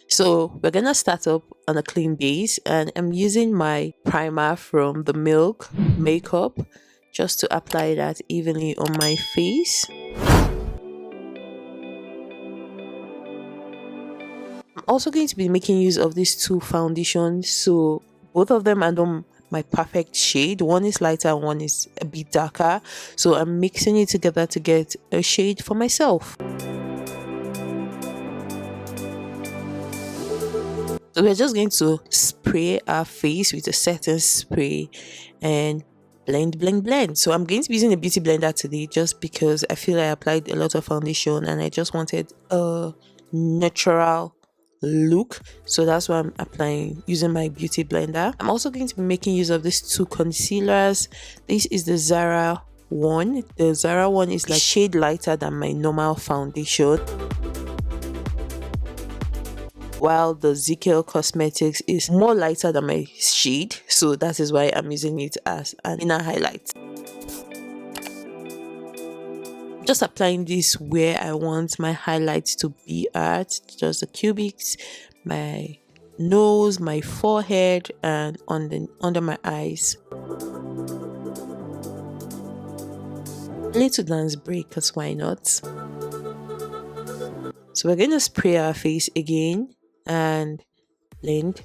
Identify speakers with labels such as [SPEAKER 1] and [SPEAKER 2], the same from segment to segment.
[SPEAKER 1] So we're gonna start up on a clean base, and I'm using my primer from the Milk Makeup just to apply that evenly on my face. I'm also going to be making use of these two foundations, so both of them are not my perfect shade. One is lighter, one is a bit darker, so I'm mixing it together to get a shade for myself. So we're just going to spray our face with a setting spray and blend. So I'm going to be using a beauty blender today just because I feel I applied a lot of foundation and I just wanted a natural look, so that's why I'm applying using my beauty blender. I'm also going to be making use of these two concealers. This is the Zara one. The Zara one is like shade lighter than my normal foundation, while the ZKL Cosmetics is more lighter than my shade, so that is why I'm using it as an inner highlight. Just applying this where I want my highlights to be at, just the cubics, my nose, my forehead, and under my eyes. A little dance break, because why not? So we're going to spray our face again and blend.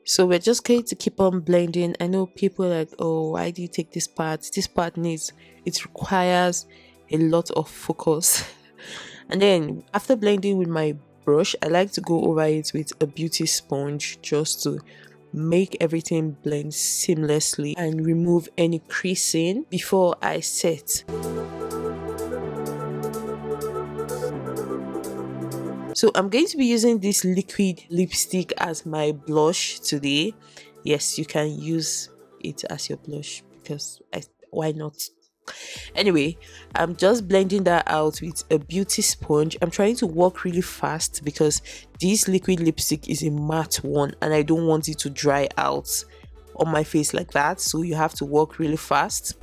[SPEAKER 1] So we're just going to keep on blending. I know people are like, oh, why do you take this part? This part it requires a lot of focus. And then after blending with my brush, I like to go over it with a beauty sponge just to make everything blend seamlessly and remove any creasing before I set. So I'm going to be using this liquid lipstick as my blush today. Yes, you can use it as your blush because why not? Anyway, I'm just blending that out with a beauty sponge. I'm trying to work really fast because this liquid lipstick is a matte one and I don't want it to dry out on my face like that, so you have to work really fast.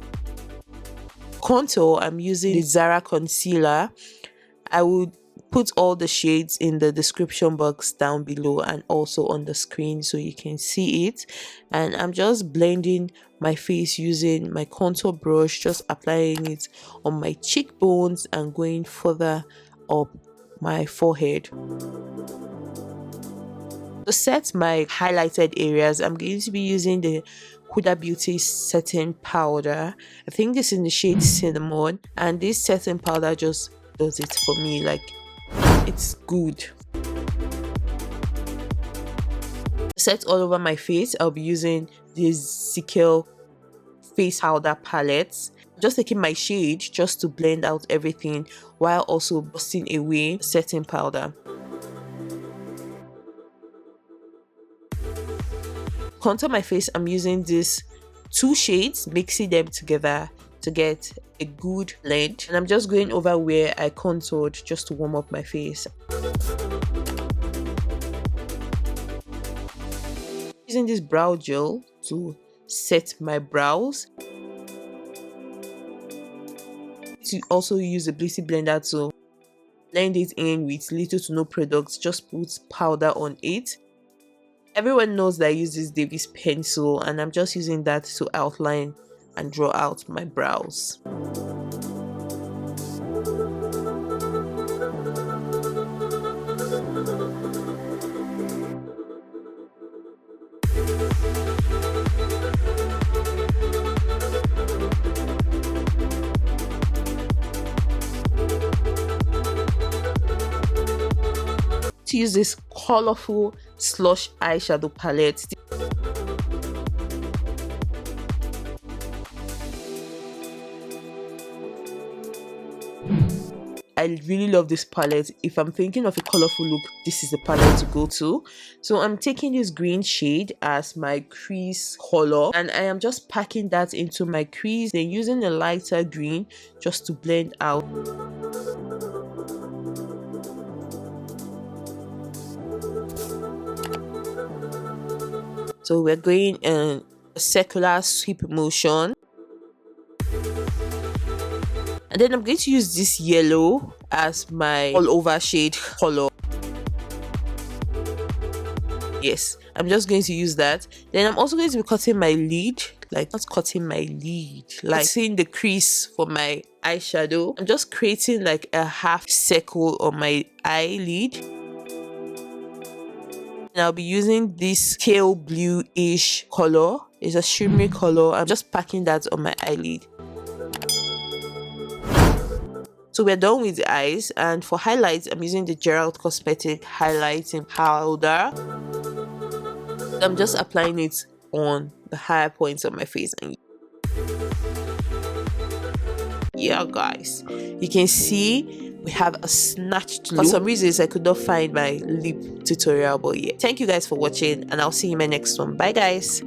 [SPEAKER 1] Contour, I'm using the Zara concealer. I would put all the shades in the description box down below and also on the screen so you can see it. And I'm just blending my face using my contour brush, just applying it on my cheekbones and going further up my forehead. To set my highlighted areas, I'm going to be using the Huda Beauty setting powder. I think this is in the shade Cinnamon, and this setting powder just does it for me. Like, it's good. Set all over my face, I'll be using this ZKL face powder palette. Just taking my shade just to blend out everything while also busting away setting powder. Contour my face, I'm using these two shades, mixing them together to get a good blend, and I'm just going over where I contoured just to warm up my face. Using this brow gel to set my brows. To also use a beauty blender to blend it in with little to no products, just put powder on it. Everyone knows that I use this Davis pencil, and I'm just using that to outline and draw out my brows. To use this Colourful slush eyeshadow palette. I really love this palette. If I'm thinking of a colorful look, this is the palette to go to. So I'm taking this green shade as my crease color, and I am just packing that into my crease, then using a lighter green just to blend out. So we're going in a circular sweep motion. And then I'm going to use this yellow as my all over shade color. Yes, I'm just going to use that. Then I'm also going to be cutting my lid, like not cutting my lid, like seeing the crease for my eyeshadow. I'm just creating like a half circle on my eyelid. And I'll be using this pale blue-ish color. It's a shimmery color. I'm just packing that on my eyelid. So we're done with the eyes, and for highlights, I'm using the Gerald Cosmetic highlighting powder. I'm just applying it on the higher points of my face. And yeah, guys, you can see we have a snatched look. For some reasons, I could not find my lip tutorial, but yeah. Thank you guys for watching, and I'll see you in my next one. Bye, guys.